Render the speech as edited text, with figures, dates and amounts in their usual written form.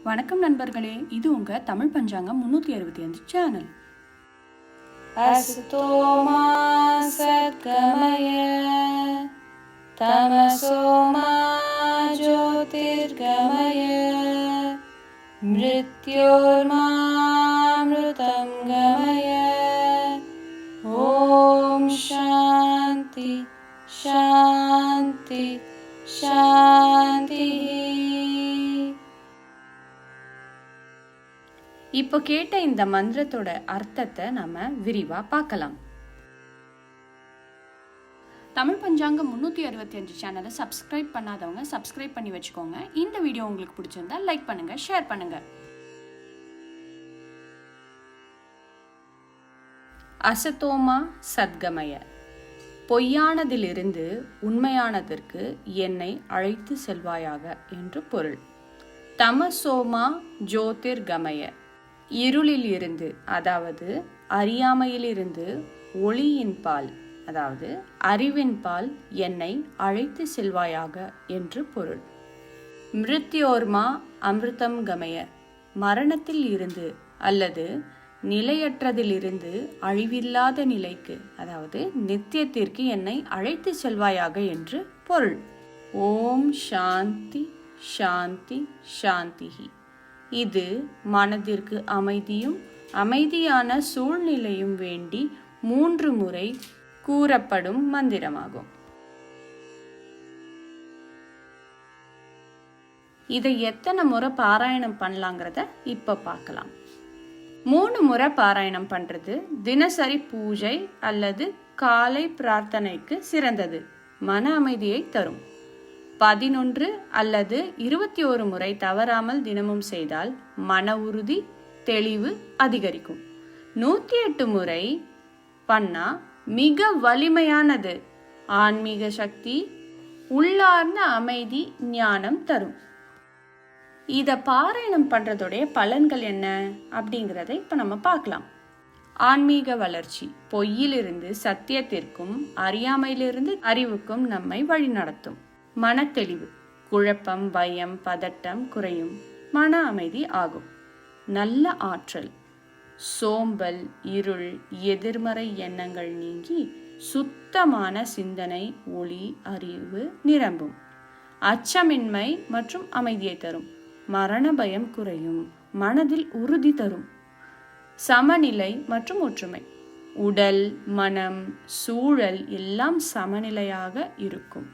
வணக்கம் நண்பர்களே, இது உங்க தமிழ் பஞ்சாங்கம் 365 சேனல். அஸ்தோ மா சத்கமய தமசோ மா ஜோதிர்கமய மிருத்யோர்மாம்ருதம் கமய. ஓம் சாந்தி சாந்தி சாந்தி. இப்போ கேட்ட இந்த மந்திரத்தோட அர்த்தத்தை நம்ம விரிவா பார்க்கலாம். தமிழ் பஞ்சாங்கம் 365 சேனலை சப்ஸ்கிரைப் பண்ணாதவங்க சப்ஸ்கிரைப் பண்ணி வச்சுக்கோங்க. இந்த வீடியோ உங்களுக்கு பிடிச்சிருந்தா லைக் பண்ணுங்க, ஷேர் பண்ணுங்க. அசதோமா சத்கமய, பொய்யானதிலிருந்து உண்மையானதற்கு என்னை அழைத்து செல்வாயாக என்று பொருள். தமசோமா ஜோதிர்கமய, இருளில் இருந்து அதாவது அறியாமையிலிருந்து ஒளியின் பால் அதாவது அறிவின் பால் என்னை அழைத்து செல்வாயாக என்று பொருள். மிருத்யோர்மா அமிர்தம் கமய, மரணத்தில் இருந்து அல்லது நிலையற்றதிலிருந்து அழிவில்லாத நிலைக்கு அதாவது நித்தியத்திற்கு என்னை அழைத்து செல்வாயாக என்று பொருள். ஓம் சாந்தி சாந்தி சாந்திஹி. இது மனதிற்கு அமைதியும் அமைதியான சூழ்நிலையும் வேண்டி 3 முறை கூறப்படும் மந்திரமாகும். இதை எத்தனை முறை பாராயணம் பண்ணலாங்கிறத இப்ப பார்க்கலாம். 3 முறை பாராயணம் பண்றது தினசரி பூஜை அல்லது காலை பிரார்த்தனைக்கு சிறந்தது. மன அமைதியை தரும். 11 அல்லது 21 முறை தவறாமல் தினமும் செய்தால் மன உறுதி தெளிவு அதிகரிக்கும். 108 முறை பண்ணா மிக வலிமையானது. ஆன்மீக சக்தி, உள்ளார்ந்த அமைதி, ஞானம் தரும். இத பாராயணம் பண்றதோடைய பலன்கள் என்ன அப்படிங்கிறத இப்ப நம்ம பார்க்கலாம். ஆன்மீக வளர்ச்சி, பொய்யிலிருந்து சத்தியத்திற்கும் அறியாமையிலிருந்து அறிவுக்கும் நம்மை வழிநடத்தும். மனத்தெளிவு, குழப்பம் பயம் பதட்டம் குறையும். மன அமைதி ஆகும். நல்ல ஆற்றல், சோம்பல் இருள் எதிர்மறை எண்ணங்கள் நீங்கி சுத்தமான சிந்தனை ஒளி அறிவு நிரம்பும். அச்சமின்மை மற்றும் அமைதியை தரும். மரண பயம் குறையும். மனதில் உறுதி தரும். சமநிலை மற்றும் ஒற்றுமை, உடல் மனம் சூழல் எல்லாம் சமநிலையாக இருக்கும்.